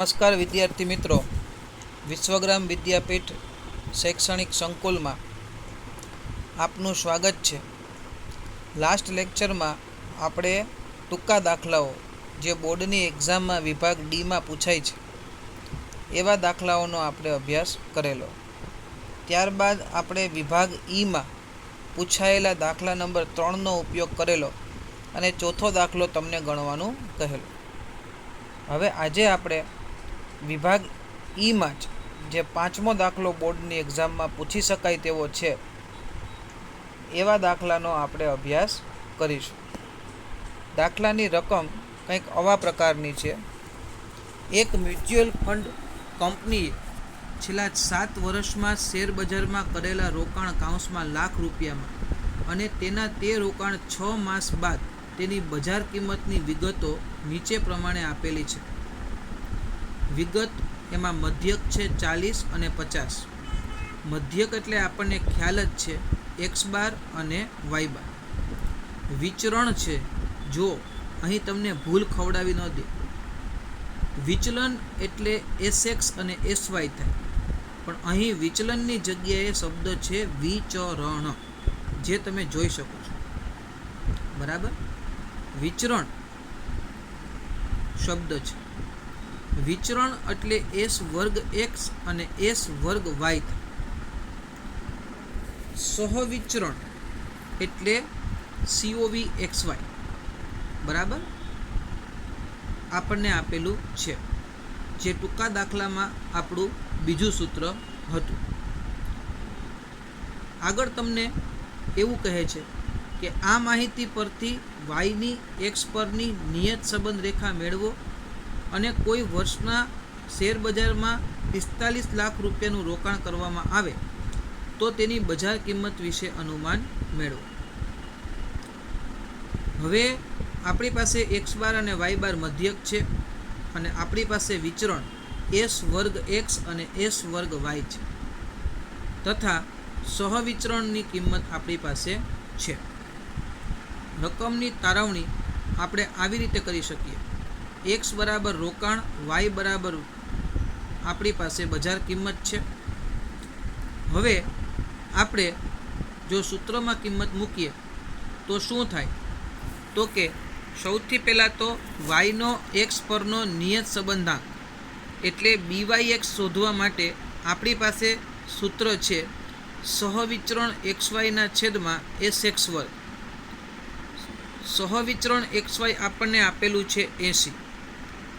નમસ્કાર વિદ્યાર્થી મિત્રો, વિશ્વગ્રામ વિદ્યાપીઠ શૈક્ષણિક સંકુલમાં આપનું સ્વાગત છે. લાસ્ટ લેક્ચરમાં આપણે ટૂંકા દાખલાઓ જે બોર્ડની એક્ઝામમાં વિભાગ ડીમાં પૂછાય છે એવા દાખલાઓનો આપણે અભ્યાસ કરેલો. ત્યારબાદ આપણે વિભાગ ઈમાં પૂછાયેલા દાખલા નંબર 3નો ઉપયોગ કરેલો અને ચોથો દાખલો તમને ગણવાનું કહેલો. હવે આજે આપણે વિભાગ ઈમાં જ જે 5મો દાખલો બોર્ડની એક્ઝામમાં પૂછી શકાય તેવો છે એવા દાખલાનો આપણે અભ્યાસ કરીશું. દાખલાની રકમ કંઈક આવા પ્રકારની છે. એક મ્યુચ્યુઅલ ફંડ કંપનીએ છેલ્લા 7 વર્ષમાં શેર બજારમાં કરેલા રોકાણ કાઉન્સમાં લાખ રૂપિયામાં અને તેના તે રોકાણ 6 માસ બાદ તેની બજાર કિંમતની વિગતો નીચે પ્રમાણે આપેલી છે. વિગત એમાં મધ્યક છે 40 અને 50. મધ્યક એટલે આપણને ખ્યાલ જ છે એક્સ બાર અને વાય બાર. વિચરણ છે, જો અહીં તમને ભૂલ ખવડાવી ન દે. વિચલન એટલે એસએક્સ અને એસવાય થાય, પણ અહીં વિચલનની જગ્યાએ શબ્દ છે વિચરણ, જે તમે જોઈ શકો છો. બરાબર, વિચરણ શબ્દ છે. વિચરણ એટલે એસ વર્ગ એક્સ અને એસ વર્ગ વાય થાય. સહવિચરણ એટલે સીઓવી એક્સ વાય. બરાબર, આપણને આપેલું છે, જે ટૂંકા દાખલામાં આપણું બીજું સૂત્ર હતું. આગળ તમને એવું કહે છે કે આ માહિતી પરથી વાયની એક્સ પરની નિયત સંબંધ રેખા મેળવો અને કોઈ વર્ષના શેર બજારમાં 45 લાખ રૂપિયાનું રોકાણ કરવામાં આવે તો તેની બજાર કિંમત વિશે અનુમાન મેળવો. હવે આપણી પાસે એક્સ બાર અને વાય બાર મધ્યક છે અને આપણી પાસે વિચરણ એસ વર્ગ એક્સ અને એસ વર્ગ વાય છે, તથા સહવિચરણની કિંમત આપણી પાસે છે. રકમની તારવણી આપણે આવી રીતે કરી શકીએ. એક્સ બરાબર રોકાણ, વાય બરાબર આપણી પાસે બજાર કિંમત છે. હવે આપણે જો સૂત્રમાં કિંમત મૂકીએ તો શું થાય? તો કે સૌથી પહેલાં તો વાયનો એક્સ પરનો નિયત સંબંધાંક એટલે BYX શોધવા માટે આપણી પાસે સૂત્ર છે સહવિચરણ XY છેદમાં SX વર્ગ. સહવિચરણ XY આપણને આપેલું છે 80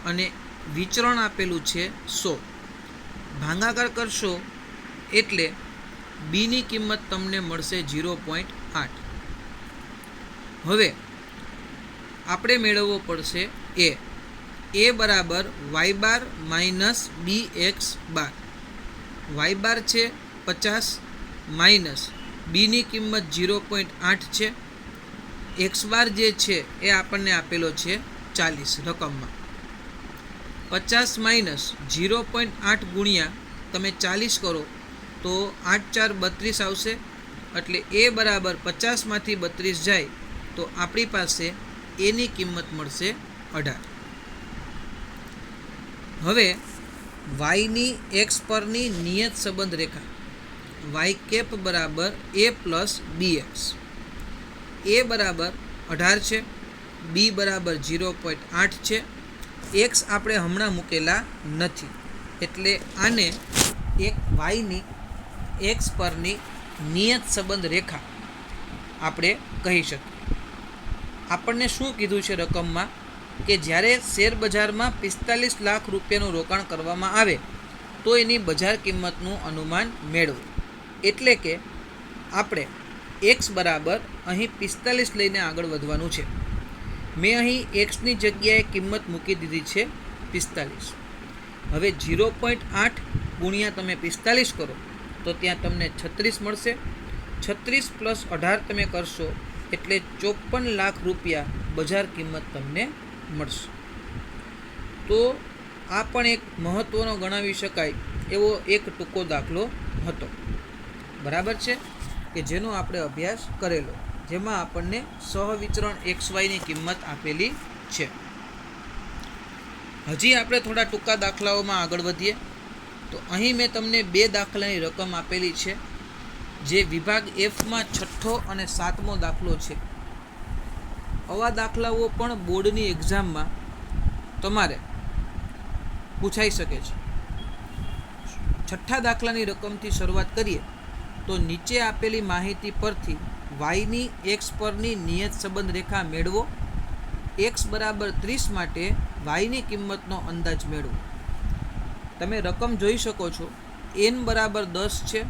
અને વિચરણ આપેલું છે 100. ભાગાકાર કરશો એટલે બીની કિંમત તમને મળશે 0.8. હવે આપણે મેળવવો પડશે એ બરાબર વાય બાર માઇનસ BX બાર. વાય બાર છે 50 માઇનસ બીની કિંમત 0.8 છે. એક્સ બાર જે છે એ આપણને આપેલો છે 40 રકમમાં. 50 માઇનસ 0.8 ગુણ્યા તમે 40 કરો તો 8 4 32 આવશે. એટલે એ બરાબર 50માંથી 32 જાય તો આપણી પાસે એની કિંમત મળશે 18. હવે વાયની એક્સ પરની નિયત સંબંધ રેખા વાય કેપ બરાબર એ પ્લસ BX. એ બરાબર 18 છે, બી બરાબર 0.8 છે. એક્સ આપણે હમણાં મૂકેલા નથી, એટલે આને એક વાયની એક્સ પરની નિયત સંબંધ રેખા આપણે કહી શકીએ. આપણને શું કીધું છે રકમમાં કે જ્યારે શેર બજારમાં 45 લાખ રૂપિયાનું રોકાણ કરવામાં આવે તો એની બજાર કિંમતનું અનુમાન મેળવો. એટલે કે આપણે એક્સ બરાબર અહીં 45 લઈને આગળ વધવાનું છે. મેં અહીં એક્સની જગ્યાએ કિંમત મૂકી દીધી છે 45. હવે 0.8 ગુણ્યા તમે 45 કરો તો ત્યાં તમને 36 મળશે. 36 પ્લસ 18 તમે કરશો એટલે 54 લાખ રૂપિયા બજાર કિંમત તમને મળશે. તો આ પણ એક મહત્ત્વનો ગણાવી શકાય એવો એક ટૂંકો દાખલો હતો. બરાબર છે, કે જેનો આપણે અભ્યાસ કરેલો, જેમાં આપણને સહવિચરણ XYની કિંમત આપેલી છે. હજી આપણે થોડા ટૂંકા દાખલાઓમાં આગળ વધીએ તો અહીં મેં તમને 2 દાખલાની રકમ આપેલી છે, જે વિભાગ Fમાં 6થો અને 7મો દાખલો છે. આવા દાખલાઓ પણ બોર્ડની એક્ઝામમાં તમારે પૂછાઈ શકે છે. 6થા દાખલાની રકમથી શરૂઆત કરીએ તો નીચે આપેલી માહિતી પરથી yની x પરની નિયત સંબંધ રેખા મેળવો. x બરાબર 30 માટે yની કિંમતનો અંદાજ મેળવો. તમે રકમ જોઈ શકો છો. n બરાબર 10 છે,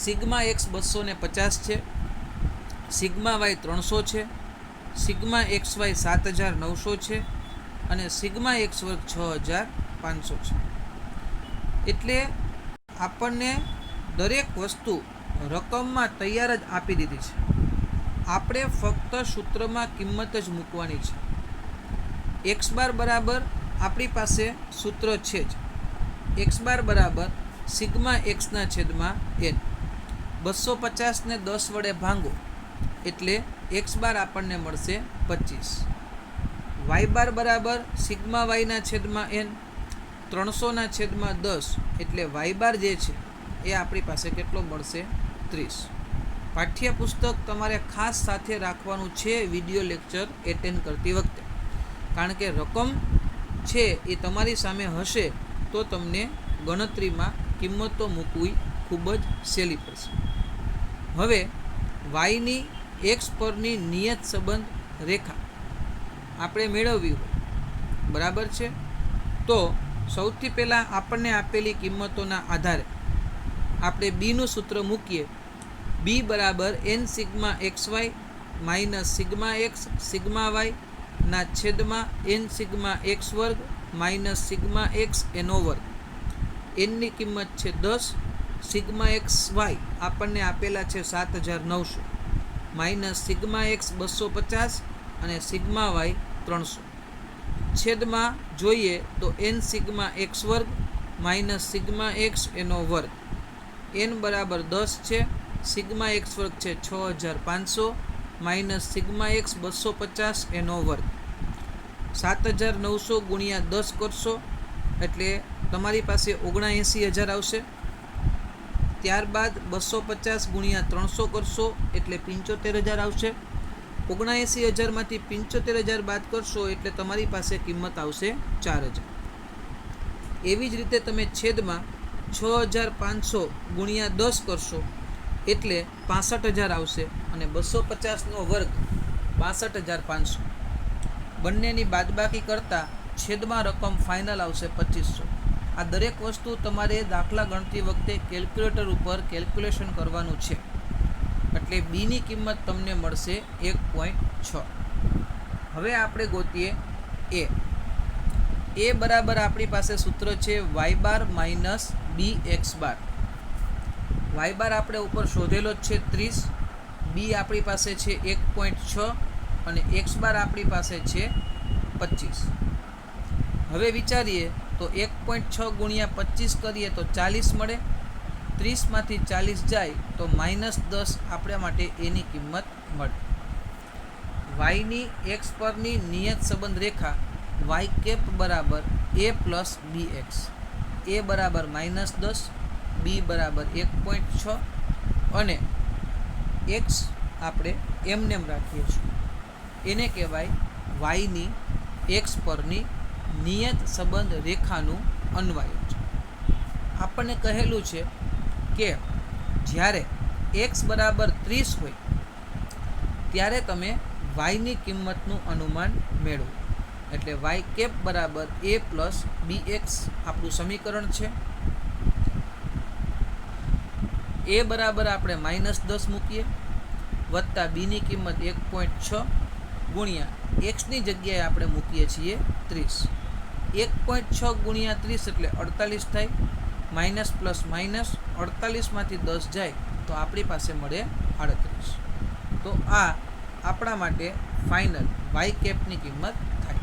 સિગ્મા x 250 છે, સિગ્મા y 300 છે, સિગ્મા xy 7900 છે અને સિગ્મા x વર્ગ 6500 છે. એટલે આપણને દરેક વસ્તુ રકમમાં તૈયાર જ આપી દીધી છે. આપણે ફક્ત સૂત્રમાં કિંમત જ મૂકવાની છે. x બાર બરાબર આપણી પાસે સૂત્ર છે જ. x બાર બરાબર સિગ્મા xના છેદમાં n. 250 ને 10 વડે ભાંગો એટલે x બાર આપણને મળશે 25. y બાર બરાબર સિગ્મા yના છેદમાં n. 300ના છેદમાં 10 એટલે y બાર જે છે એ આપણી પાસે કેટલો મળશે? 30. પાઠ્યપુસ્તક તમારે ખાસ સાથે રાખવાનું છે વિડીયો લેક્ચર એટેન્ડ કરતી વખતે, કારણ કે રકમ છે એ તમારી સામે હશે તો તમને ગણતરીમાં કિંમતો મૂકવી ખૂબ જ સહેલી પડશે. હવે yની x પરની નિયત સંબંધ રેખા આપણે મેળવવી હોય, બરાબર છે? તો સૌથી પહેલાં આપણને આપેલી કિંમતોના આધારે આપણે બીનું સૂત્ર મૂકીએ. b બરાબર n sigma xy minus sigma x sigma y ના છેદમાં n સિગ્મા x વર્ગ માઇનસ સિગ્મા x એનો વર્ગ. nની કિંમત છે 10, સિગ્મા xy આપણને આપેલા છે 7900 માઇનસ સિગ્મા x 250 અને સિગ્મા y 300. છેદમાં જોઈએ તો n સિગ્મા x વર્ગ માઇનસ સિગ્મા x એનો વર્ગ. n બરાબર 10 છે, સિગ્મા x વર્ગ છે 6500 માઇનસ સિગ્મા x 250 એનો વર્ગ. 7900 ગુણ્યા 10 કરશો એટલે તમારી પાસે 79000 આવશે. ત્યારબાદ 250 ગુણ્યા 300 કરશો એટલે 75000 આવશે. 79000માંથી 75000 બાદ કરશો એટલે તમારી પાસે કિંમત આવશે 4000. એવી જ રીતે તમે છેદમાં 6500 ગુણ્યા 10 કરશો એટલે 65000 આવશે અને 250નો વર્ગ 62500. બંનેની બાદબાકી કરતાં છેદમાં રકમ ફાઇનલ આવશે 2500. આ દરેક વસ્તુ તમારે દાખલા ગણતી વખતે કેલ્ક્યુલેટર ઉપર કેલ્ક્યુલેશન કરવાનું છે. એટલે બીની કિંમત તમને મળશે 1.6. હવે આપણે ગોતીએ એ બરાબર આપણી પાસે સૂત્ર છે y બાર માઇનસ bx બાર. y બાર આપણે ઉપર શોધેલો જ છે 30, b આપણી પાસે છે 1.6 અને x બાર આપણી પાસે છે 25. હવે વિચારીએ તો 1.6 ગુણ્યા 25 કરીએ તો 40 મળે. 30માંથી 40 જાય તો -10 આપણા માટે એની કિંમત મળે. yની x પરની નિયત સંબંધ રેખા y કેપ બરાબર a પ્લસ bx. a બરાબર -10, b બરાબર 1.6 અને x આપણે એમનેમ રાખીએ છીએ. એને કહેવાય yની x પરની નિયત સંબંધ રેખાનું અન્વય છે. આપણને કહેલું છે કે જ્યારે x બરાબર 30 હોય ત્યારે તમે yની કિંમતનું અનુમાન મેળવો. એટલે y કેપ બરાબર a પ્લસ bx આપણું સમીકરણ છે. a બરાબર આપણે -10 મૂકીએ વત્તા બીની કિંમત 1.6 ગુણ્યા એક્સની જગ્યાએ આપણે મૂકીએ છીએ 30. 1.6 ગુણ્યા 30 એટલે 48 થાય. માઇનસ પ્લસ માઇનસ 48માંથી 10 જાય તો આપણી પાસે મળે 38. તો આ આપણા માટે ફાઇનલ y કેપની કિંમત થાય.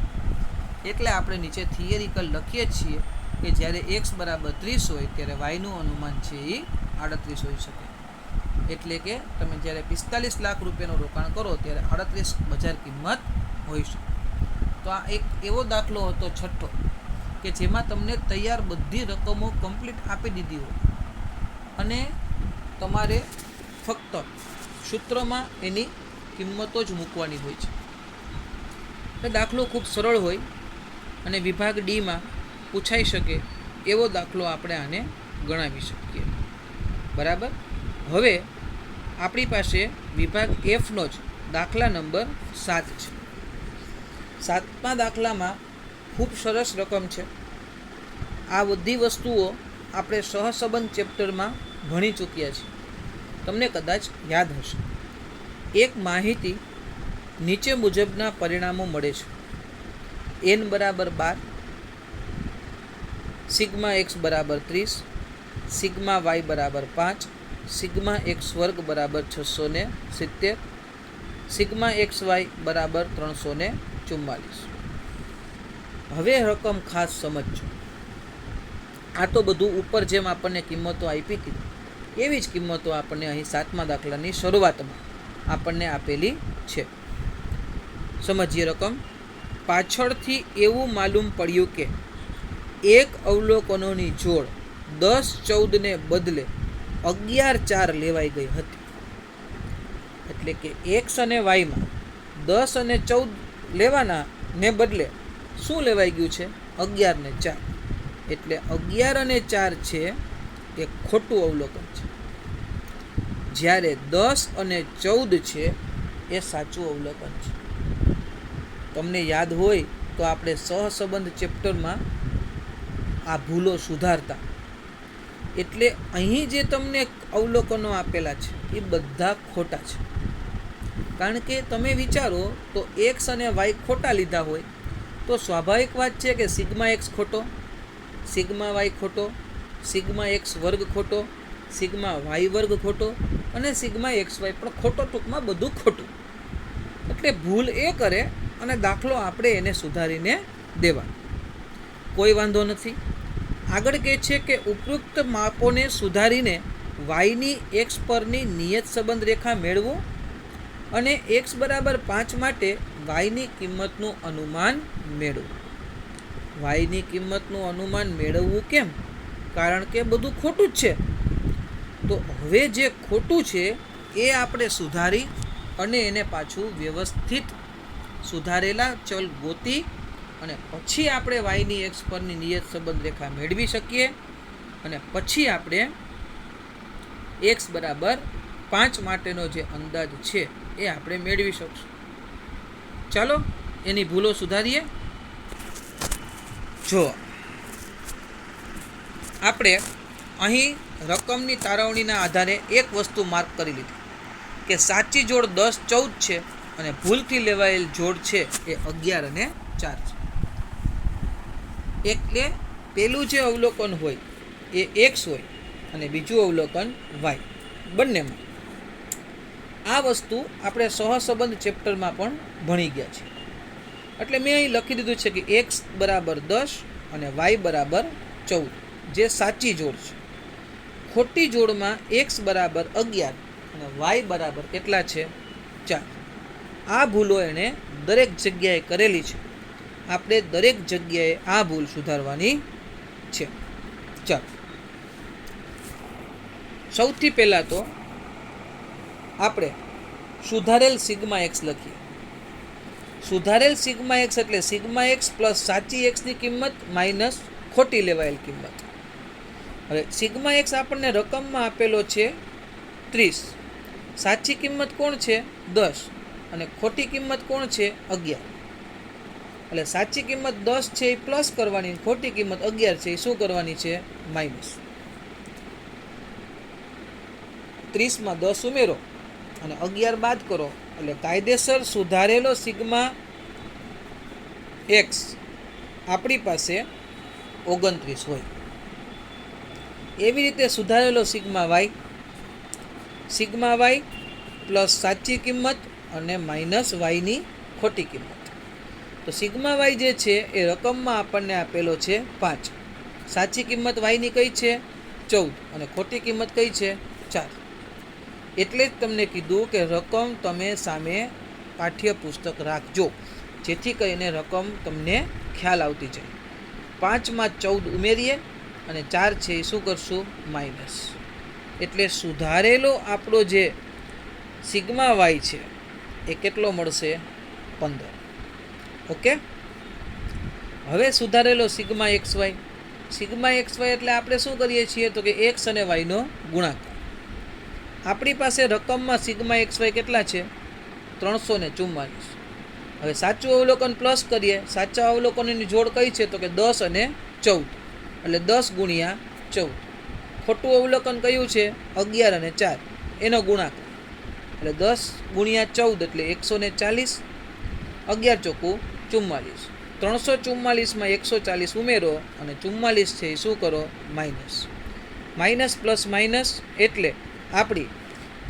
એટલે આપણે નીચે થિયરિકલ લખીએ છીએ કે જ્યારે x બરાબર 30 હોય ત્યારે yનું અનુમાન છે એ 38 હોઈ શકે. એટલે કે તમે જ્યારે 45 લાખ રૂપિયાનું રોકાણ કરો ત્યારે 38 બજાર કિંમત હોઈ શકે. તો આ એક એવો દાખલો હતો છઠ્ઠો કે જેમાં તમને તૈયાર બધી રકમો કમ્પ્લીટ આપી દીધી હોય અને તમારે ફક્ત સૂત્રમાં એની કિંમતો જ મૂકવાની હોય છે. એ દાખલો ખૂબ સરળ હોય અને વિભાગ ડીમાં પૂછાઈ શકે એવો દાખલો આપણે આને ગણાવી શકીએ. બરાબર. હવે આપણી પાસે વિભાગ એફનો જ દાખલા નંબર 7 છે. 7મા દાખલામાં ખૂબ સરસ રકમ છે. આ બધી વસ્તુઓ આપણે સહસંબંધ ચેપ્ટરમાં ભણી ચૂક્યા છીએ, તમને કદાચ યાદ હશે. એક માહિતી નીચે મુજબના પરિણામો મળે છે. n બરાબર 12, સિગ્મા x બરાબર 30, સિગ્મા y બરાબર 5, સિગ્મા x વર્ગ બરાબર 670, સિગ્મા xy બરાબર 344. હવે રકમ ખાસ સમજજો. આ તો બધું ઉપર જેમ આપણને કિંમતો આપી હતી એવી જ કિંમતો આપણને અહીં 7મા દાખલાની શરૂઆતમાં આપણને આપેલી છે. સમજીએ રકમ. પાછળથી એવું માલુમ પડ્યું કે એક અવલોકનોની જોડ 10-14 ને બદલે 11-4 લેવાઈ ગઈ હતી. એટલે કે x અને yમાં 10 અને 14 લેવાના ને બદલે શું લેવાઈ ગયું છે? 11 ને 4. એટલે 11 અને 4 છે એ ખોટું અવલોકન છે, જ્યારે 10 અને 14 છે એ સાચું અવલોકન છે. તમને યાદ હોય તો આપણે સહસંબંધ ચેપ્ટરમાં આ ભૂલો સુધારતા. એટલે અહીં જે તમને અવલોકનો આપેલા છે એ બધા ખોટા છે. કારણ કે તમે વિચારો તો x અને y ખોટા લીધા હોય તો સ્વાભાવિક વાત છે કે સિગ્મા x ખોટો, સિગ્મા y ખોટો, સિગ્મા x વર્ગ ખોટો, સિગ્મા y વર્ગ ખોટો અને સિગ્મા xy પણ ખોટો. ટૂંકમાં બધું ખોટું. એટલે ભૂલ એ કરે અને દાખલો આપણે એને સુધારીને દેવા. કોઈ વાંધો નથી. આગળ કહે છે કે ઉપરોક્ત માપોને સુધારીને yની x પરની નિયત સંબંધ રેખા મેળવો અને x બરાબર 5 માટે yની કિંમતનું અનુમાન મેળવો. yની કિંમતનું અનુમાન મેળવવું કેમ? કારણ કે બધું ખોટું જ છે. તો હવે જે ખોટું છે એ આપણે સુધારી અને એને પાછું વ્યવસ્થિત સુધારેલા ચલ ગોતી અને પછી આપણે yની x પરની નિયત સંબંધ રેખા મેળવી શકીએ અને પછી આપણે x બરાબર 5 માટેનો જે અંદાજ છે એ આપણે મેળવી શકશું. ચાલો એની ભૂલો સુધારીએ. જો આપણે અહીં રકમની તારવણીના આધારે એક વસ્તુ માર્ક કરી લીધી કે સાચી જોડ 10-14 છે અને ભૂલથી લેવાયેલ જોડ છે એ 11 અને 4 છે. એટલે પેલું જે અવલોકન હોય એ x હોય અને બીજું અવલોકન y. બંનેમાં આ વસ્તુ આપણે સહસંબંધ ચેપ્ટરમાં પણ ભણી ગયા છે. એટલે મેં અહીં લખી દીધું છે કે x બરાબર 10 અને y બરાબર 14 જે સાચી જોડ છે. ખોટી જોડમાં x બરાબર 11 અને y બરાબર કેટલા છે? 4. આ ભૂલો એણે દરેક જગ્યાએ કરેલી છે. આપણે દરેક જગ્યાએ આ ભૂલ સુધારવાની છે. ચાલો સૌથી પહેલાં તો આપણે સુધારેલ સિગ્મા એક્સ લખીએ. સુધારેલ સિગ્મા એક્સ એટલે સિગ્મા એક્સ પ્લસ સાચી એક્સની કિંમત માઇનસ ખોટી લેવાયેલ કિંમત. હવે સિગ્મા એક્સ આપણને રકમમાં આપેલો છે 30. સાચી કિંમત કોણ છે? 10 અને ખોટી કિંમત કોણ છે? 11. એટલે સાચી કિંમત 10 છે એ પ્લસ કરવાની, ખોટી કિંમત 11 છે એ શું કરવાની છે? માઇનસ. 30માં 10 ઉમેરો અને 11 બાદ કરો એટલે કાયદેસર સુધારેલો સિગ્મા એક્સ આપણી પાસે 29 હોય. એવી રીતે સુધારેલો સિગ્મા વાય પ્લસ સાચી કિંમત અને માઇનસ વાયની ખોટી કિંમત. તો સિગ્મા વાય જે છે એ રકમમાં આપણને આપેલો છે 5. સાચી કિંમત વાયની કઈ છે? 14 અને ખોટી કિંમત કઈ છે? 4. એટલે જ તમને કીધું કે રકમ તમે સામે પાઠ્યપુસ્તક રાખજો. જેથી કરીને રકમ તમને ખ્યાલ આવતી જાય. 5માં 14 ઉમેરીએ અને 4 છે એ શું કરશું? માઇનસ. એટલે સુધારેલો આપણો જે સિગ્મા વાય છે એ કેટલો મળશે? 15. ઓકે. હવે સુધારેલો sigma x y. Sigma x y એટલે આપણે શું કરીએ છીએ તો કે એક્સ અને વાયનો ગુણાકાર. આપણી પાસે રકમમાં સિગ્મા એક્સ વાય કેટલા છે? 344. હવે સાચું અવલોકન પ્લસ કરીએ. સાચા અવલોકનની જોડ કઈ છે તો કે 10 અને 14. એટલે 10 ગુણ્યા 14. ખોટું અવલોકન કયું છે? 11 અને 4 એનો ગુણાકાર. એટલે 10 ગુણ્યા 14 એટલે 140. 11 ચોકું 44. 344માં 140 ઉમેરો અને 44 છે એ શું કરો? માઇનસ. માઇનસ પ્લસ માઇનસ એટલે આપણી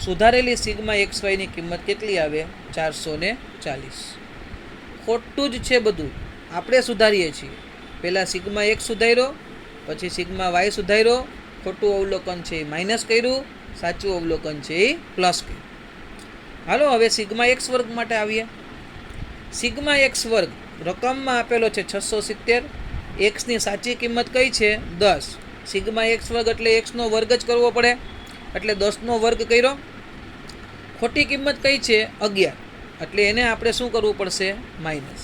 સુધારેલી સિગ્મા એક્સ વાયની કિંમત કેટલી આવે? 440. ખોટું જ છે બધું. આપણે સુધારીએ છીએ. પહેલાં સિગ્મા એક્સ સુધાર્યો, પછી સિગ્મા વાય સુધાર્યો. ખોટું અવલોકન છે એ માઇનસ કર્યું, સાચું અવલોકન છે એ પ્લસ કર્યું. હાલો હવે સિગ્મા એક્સ વર્ગ માટે આવીએ. સિગ્મા એક્સ વર્ગ રકમમાં આપેલો છે 670. એક્સની સાચી કિંમત કઈ છે? 10. સિગ્મા એક્સ વર્ગ એટલે એક્સનો વર્ગ જ કરવો પડે, એટલે 10નો વર્ગ કર્યો. ખોટી કિંમત કઈ છે? 11. એટલે એને આપણે શું કરવું પડશે? માઇનસ.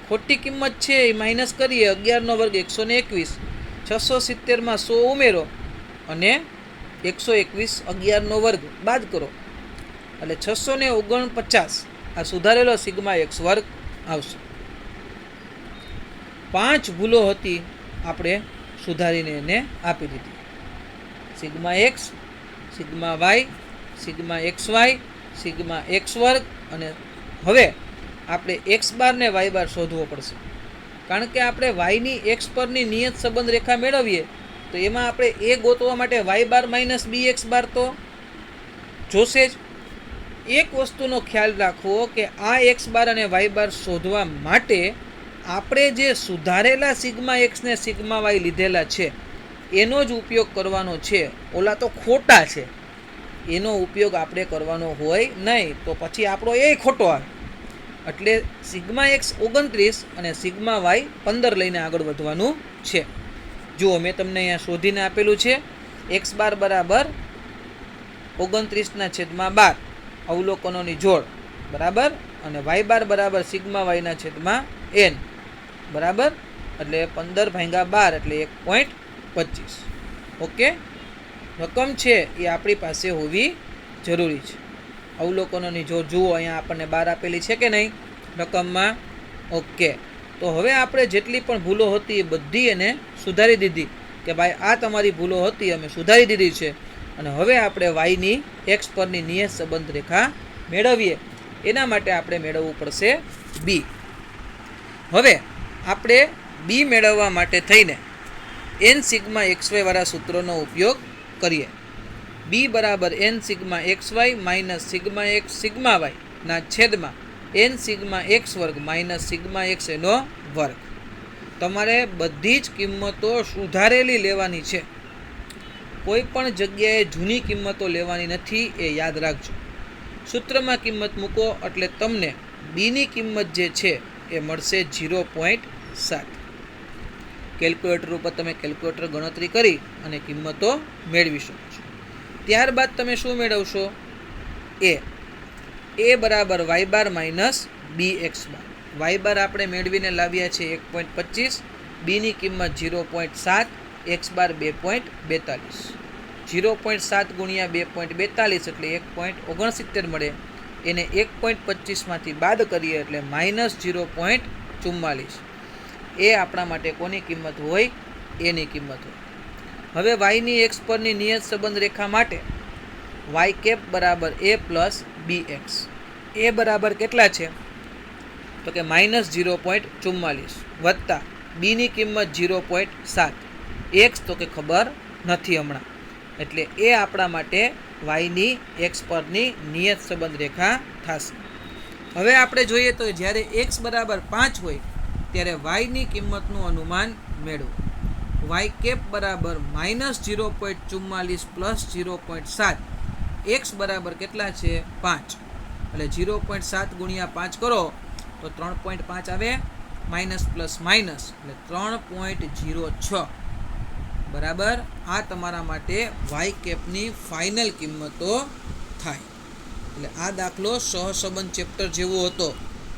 ખોટી કિંમત છે એ માઇનસ કરીએ. 11નો વર્ગ 121. 670માં 100 ઉમેરો અને 121 11નો વર્ગ બાદ કરો એટલે 649 આ સુધારેલો સિગ્મા એક્સ વર્ગ આવશે. 5 ભૂલો હતી, આપણે સુધારીને એને આપી દીધી. Sigma x, sigma y, sigma x y, sigma x વર્ગ. અને હવે આપણે એક્સ બાર ને વાય બાર શોધવો પડશે. કારણ કે આપણે વાયની એક્સ પરની નિયત સંબંધ રેખા મેળવીએ તો એમાં આપણે એ ગોતવા માટે વાય બાર માઇનસ બી એક્સ બાર તો જોશે જ. એક વસ્તુનો ખ્યાલ રાખવો કે આ એક્સ બાર અને વાય બાર શોધવા માટે આપણે જે સુધારેલા સિગ્મા એક્સ ને સિગ્મા વાય લીધેલા છે એનો જ ઉપયોગ કરવાનો છે. ઓલા તો ખોટા છે, એનો ઉપયોગ આપણે કરવાનો હોય નહીં, તો પછી આપણો એ ખોટો આવે. એટલે સિગ્મા એક્સ 29 અને સિગ્મા વાય 15 લઈને આગળ વધવાનું છે. જુઓ મેં તમને અહીંયા શોધીને આપેલું છે. એક્સ બાર બરાબર 29/12 અવલોકનોની જોડ બરાબર, અને વાય બાર બરાબર સિગ્મા વાયના છેદમાં n બરાબર. એટલે 15/12 એટલે 1.25. ઓકે. રકમ છે એ આપણી પાસે હોવી જરૂરી છે. અવલોકનોની જોડ જુઓ અહીંયા આપણને 12 આપેલી છે કે નહીં રકમમાં? ઓકે. તો હવે આપણે જેટલી પણ ભૂલો હતી એ બધી એને સુધારી દીધી કે ભાઈ આ તમારી ભૂલો હતી અમે સુધારી દીધી છે. અને હવે આપણે વાયની એક્સ પરની નિયત સંબંધ રેખા મેળવીએ. એના માટે આપણે મેળવવું પડશે બી. હવે આપણે બી મેળવવા માટે થઈને એન સિગ્મા એક્સ વાય વાળા સૂત્રોનો ઉપયોગ કરીએ. બી બરાબર n sigma x y minus sigma x sigma y ના છેદમાં એન સિગ્મા એક્સ વર્ગ માઇનસ સિગ્મા એક્સ એનો વર્ગ. તમારે બધી જ કિંમતો સુધારેલી લેવાની છે. કોઈ પણ જગ્યાએ જૂની કિંમતો લેવાની નથી, એ યાદ રાખજો. સૂત્રમાં કિંમત મૂકો એટલે તમને બીની કિંમત જે છે એ મળશે 0.7. કેલ્ક્યુલેટર ઉપર તમે કેલ્ક્યુલેટર ગણતરી કરી અને કિંમતો મેળવી શકો છો. ત્યારબાદ તમે શું મેળવશો? એ બરાબર વાય બાર માઇનસ બી એક્સ બાર. વાય બાર આપણે મેળવીને લાવ્યા છે 1.25, બીની કિંમત 0.7, એક્સ બાર 2.42. 0.7 ગુણ્યા 2.42 એટલે 1.69 મળે. એને 1.25માંથી બાદ કરીએ એટલે માઇનસ 0.44. એ આપણા માટે કોની કિંમત હોય? એની કિંમત હોય. હવે વાયની એક્સ પરની નિયત સંબંધ રેખા માટે વાય કેપ બરાબર એ પ્લસ બી એક્સ. એ બરાબર કેટલા છે તો કે માઇનસ 0.44 વત્તા બીની કિંમત 0.7. એક્સ તો કે ખબર નથી હમણાં, એટલે એ આપણા માટે વાયની એક્સ પરની નિયત સંબંધ રેખા થશે. હવે આપણે જોઈએ તો જ્યારે એક્સ બરાબર 5 હોય ત્યારે વાયની કિંમતનું અનુમાન મેળવો. વાય કેપ બરાબર માઇનસ 0.44 પ્લસ 0.7. એક્સ બરાબર કેટલા છે? 5. એટલે 0.7 ગુણ્યા 5 કરો તો તો 3.5 આવે માઇનસ પ્લસ માઇનસ એટલે 3.06 બરાબર. આ તમારા માટે વાય કેપની ફાઇનલ કિંમતો થાય. એટલે આ દાખલો સહસંબંધ ચેપ્ટર જેવો હતો.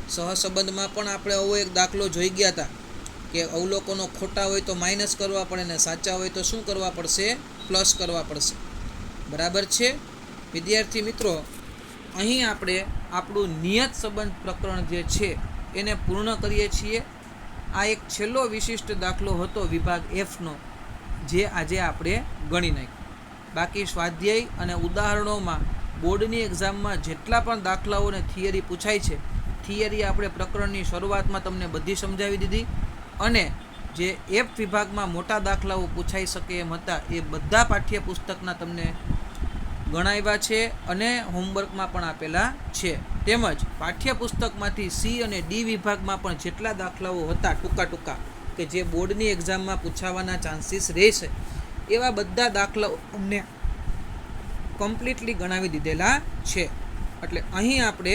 સહસંબંધમાં પણ આપણે આવો એક દાખલો જોઈ ગયા હતા કે અવલોકનો ખોટા હોય તો માઇનસ કરવા પડે ને સાચા હોય તો શું કરવા પડશે? પ્લસ કરવા પડશે. બરાબર છે વિદ્યાર્થી મિત્રો, અહીં આપણે આપણું નિયત સંબંધ પ્રકરણ જે છે એને પૂર્ણ કરીએ છીએ. આ એક છેલ્લો વિશિષ્ટ દાખલો હતો વિભાગ એફનો, જે આજે આપણે ગણી નાખ્યો. બાકી સ્વાધ્યાય અને ઉદાહરણોમાં બોર્ડની એક્ઝામમાં જેટલા પણ દાખલાઓ અને થિયરી પૂછાય છે, થિયરી આપણે પ્રકરણની શરૂઆતમાં તમને બધી સમજાવી દીધી, અને જે એફ વિભાગમાં મોટા દાખલાઓ પૂછાઈ શકે એમ હતા એ બધા પાઠ્યપુસ્તકના તમને ગણાવ્યા છે અને હોમવર્કમાં પણ આપેલા છે. તેમજ પાઠ્યપુસ્તકમાંથી સી અને ડી વિભાગમાં પણ જેટલા દાખલાઓ હતા ટૂંકા કે જે બોર્ડની એક્ઝામમાં પૂછાવાના ચાન્સીસ રહેશે, એવા બધા દાખલાઓ અમને કમ્પ્લીટલી ગણાવી દીધેલા છે. એટલે અહીં આપણે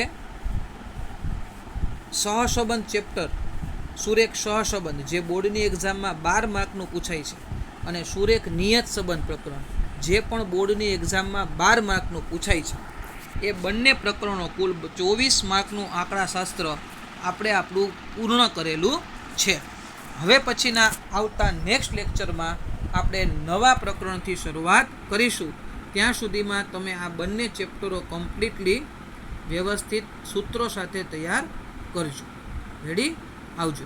સહસંબંધ ચેપ્ટર, સુરેખ સહસંબંધ જે બોર્ડની એક્ઝામમાં 12 માર્કનું પૂછાય છે, અને સુરેખ નિયત સંબંધ પ્રકરણ જે પણ બોર્ડની એક્ઝામમાં 12 માર્કનું પૂછાય છે, એ બંને પ્રકરણો કુલ 24 માર્કનું આંકડાશાસ્ત્ર આપણે આપણું પૂર્ણ કરેલું છે. હવે પછીના આવતા નેક્સ્ટ લેક્ચરમાં આપણે નવા પ્રકરણથી શરૂઆત કરીશું. ત્યાં સુધીમાં તમે આ બંને ચેપ્ટરો કમ્પ્લીટલી વ્યવસ્થિત સૂત્રો સાથે તૈયાર કરજો. રેડી? આવજો.